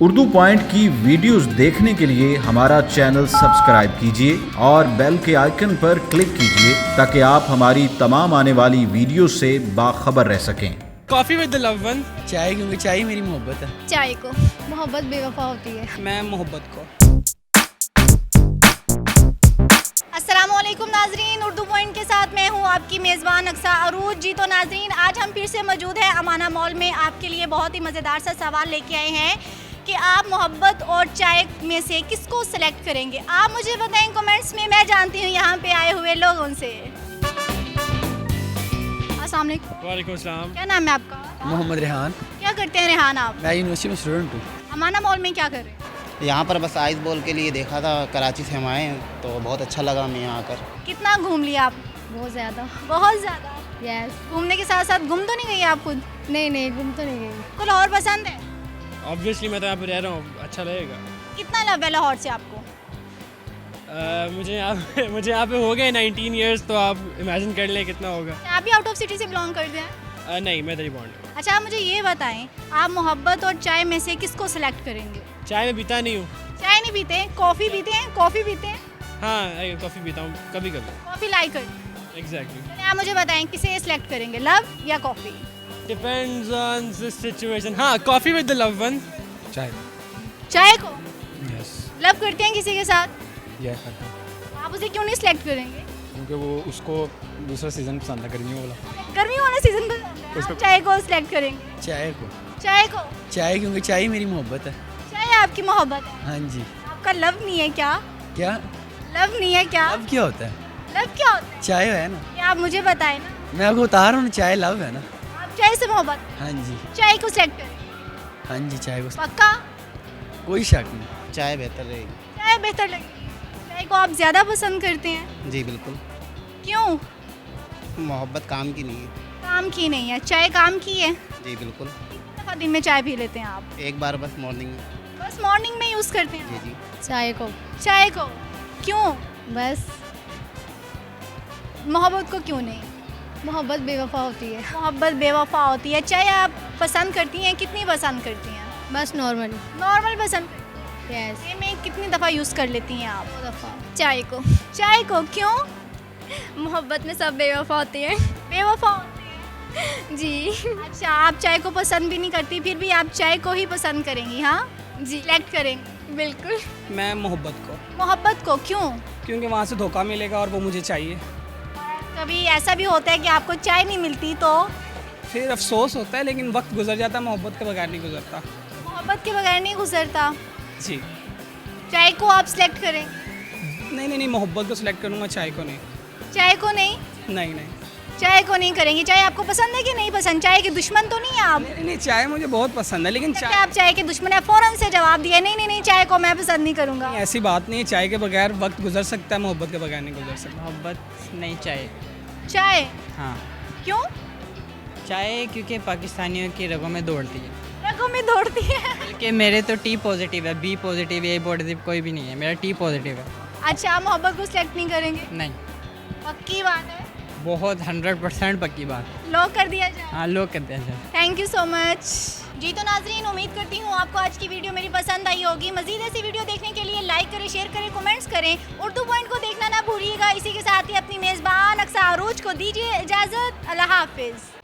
Urdu point की videos देखने के लिए हमारा चैनल सब्सक्राइब कीजिए और बेल के आइकन पर क्लिक कीजिए ताकि आप हमारी तमाम आने वाली वीडियो से बाखबर रह सकें। Coffee with the love one. चाय, क्योंकि चाय मेरी मोहब्बत है। चाय को मोहब्बत बेवफा होती है। मैं मोहब्बत को। अस्सलामुअलैकुम नाजरीन, उर्दू पॉइंट के साथ मैं हूँ आपकी मेज़बान अक्सा अरूज जी। तो नाजरीन, आज हम फिर से मौजूद हैं अमाना मॉल में। आपके लिए बहुत ही मज़ेदार सा सवाल लेके आए हैं कि आप मोहब्बत और चाय में से किसको सिलेक्ट करेंगे। आप मुझे बताएं कमेंट्स में, मैं जानती हूँ यहाँ पे आए हुए लोगों से। अस्सलाम वालेकुम। वालेकुम अस्सलाम। क्या नाम है आपका? मोहम्मद रेहान। क्या करते हैं रेहान आप? मैं यूनिवर्सिटी में स्टूडेंट हूँ। अमाना मॉल में क्या कर रहे हैं? यहाँ पर बस आइस बॉल के लिए देखा था, कराची से हम आए हैं तो बहुत अच्छा लगा हमें यहाँ आकर। कितना घूम लिया आप? बहुत ज़्यादा। बहुत ज़्यादा। यस। घूमने के साथ साथ घूम तो नहीं गई आप खुद? नहीं घूम तो नहीं गई। कुछ और पसंद है? ऑब्वियसली मैं तो यहाँ पे रह रहा हूँ, अच्छा लगेगा। कितना लव है लाहौर से आपको? मुझे यहाँ पे हो गए 19 ईयर्स, तो आप इमेजिन कर लें कितना होगा। आप भी आउट ऑफ सिटी से बिलोंग करते हैं? नहीं, मैं दरी बॉन्ड। अच्छा, आप मुझे ये बताएं, आप मोहब्बत और चाय में से किसको सिलेक्ट करेंगे? चाय में पीता नहीं हूँ। चाय नहीं पीते? कॉफ़ी पीते हैं? कॉफ़ी पीते हैं? हाँ, कॉफ़ी पीता हूँ कभी कभी। कॉफ़ी लाइक करते एग्जैक्टली। हैं। आप मुझे बताएं किसे सिलेक्ट करेंगे, लव या coffee? Depends on the situation. हाँ, coffee with the love one. चाय। चाय को यस। लव करते हैं किसी के साथ? यह करता हूँ आप उसे क्यों नहीं सिलेक्ट करेंगे? क्योंकि वो उसको दूसरा सीज़न पसंद है, गर्मियों वाला। गर्मी वाला सीजन को आप चाय को सिलेक्ट करेंगे? चाय को। चाय को? चाय, क्योंकि चाय मेरी मोहब्बत है। चाय आपकी मोहब्बत है? हाँ जी। आपका लव नहीं है क्या? क्या लव नहीं है क्या? लव क्या होता है? लव क्या होता है? चाय है ना। ये आप मुझे बताएं ना। मैं आपको बता रहा हूँ, चाय लव है ना। आप चाय से मोहब्बत? हाँ जी। चाय को सिलेक्ट करें? हाँ जी, चाय को। पक्का? कोई शक नहीं। चाय बेहतर रहेगी। चाय बेहतर लगेगी? चाय को आप ज़्यादा पसंद करते हैं? जी बिल्कुल। क्यों? मोहब्बत काम की नहीं है। काम की नहीं है, चाय काम की है। जी बिल्कुल। कितनी दफ़ा दिन में चाय पी लेते हैं आप? एक बार बस मॉर्निंग में। बस मॉर्निंग में यूज़ करते हैं? जी जी। चाय को। चाय को क्यों? बस मोहब्बत को क्यों नहीं? मोहब्बत बेवफा होती है। मोहब्बत बेवफा होती है। चाय आप पसंद करती हैं? कितनी पसंद करती हैं? बस नॉर्मली। नॉर्मल पसंद करती हैं? यस। ये में कितनी दफ़ा यूज़ कर लेती हैं आप? 2 दफ़ा। चाय को। चाय को क्यों? मोहब्बत में सब बेवफा होती है। बेवफा होती है जी। अच्छा, आप चाय को पसंद भी नहीं करती, फिर भी आप चाय को ही पसंद करेंगी? हाँ जी सिलेक्ट करेंगी? बिल्कुल। मैं मोहब्बत को, मोहब्बत को क्यों? क्योंकि वहाँ से धोखा मिलेगा और वो मुझे चाहिए। कभी ऐसा भी होता है कि आपको चाय नहीं मिलती तो? फिर अफसोस होता है, लेकिन वक्त गुजर जाता है, मोहब्बत के बगैर नहीं गुजरता। मोहब्बत के बगैर नहीं गुजरता। जी। चाय को आप सिलेक्ट करें? नहीं, मोहब्बत को सिलेक्ट करूँगा, चाय को नहीं। चाय को नहीं? नहीं। चाय को नहीं करेंगी? चाय आपको पसंद है कि नहीं पसंद? चाय के दुश्मन तो नहीं है आप? नहीं, चाय मुझे बहुत पसंद है, लेकिन क्या चाय आप चाय के दुश्मन है? फौरन से जवाब दिया नहीं, चाय को मैं पसंद नहीं करूँगा। ऐसी बात नहीं है। चाय के बगैर वक्त गुजर सकता है, मोहब्बत के बगैर नहीं गुजर सकता। मोहब्बत नहीं, चाय। चाय हाँ, क्यों? चाय क्योंकि पाकिस्तानियों की रगों में दौड़ती है। रगों में दौड़ती है? बल्कि मेरे तो टी पॉजिटिव है, बी पॉजिटिव, ए पॉजिटिव कोई भी नहीं है, मेरा टी पॉजिटिव है। अच्छा, आप मोहब्बत को सिलेक्ट नहीं करेंगे? नहीं, पक्की बात है? बहुत 100% पक्की बात। लॉक कर दिया जाए? हाँ, लोग कहते हैं sir. Thank you so much जी। तो नाजरीन, उम्मीद करती हूँ आपको आज की वीडियो मेरी पसंद आई होगी। मजीद ऐसी वीडियो देखने के लिए लाइक करें, शेयर करें, कमेंट्स करें। उर्दू पॉइंट को देखना ना भूलिएगा। इसी के साथ ही अपनी मेज़बान अक्सा अरूज को दीजिए इजाज़त। अल्लाह हाफिज़।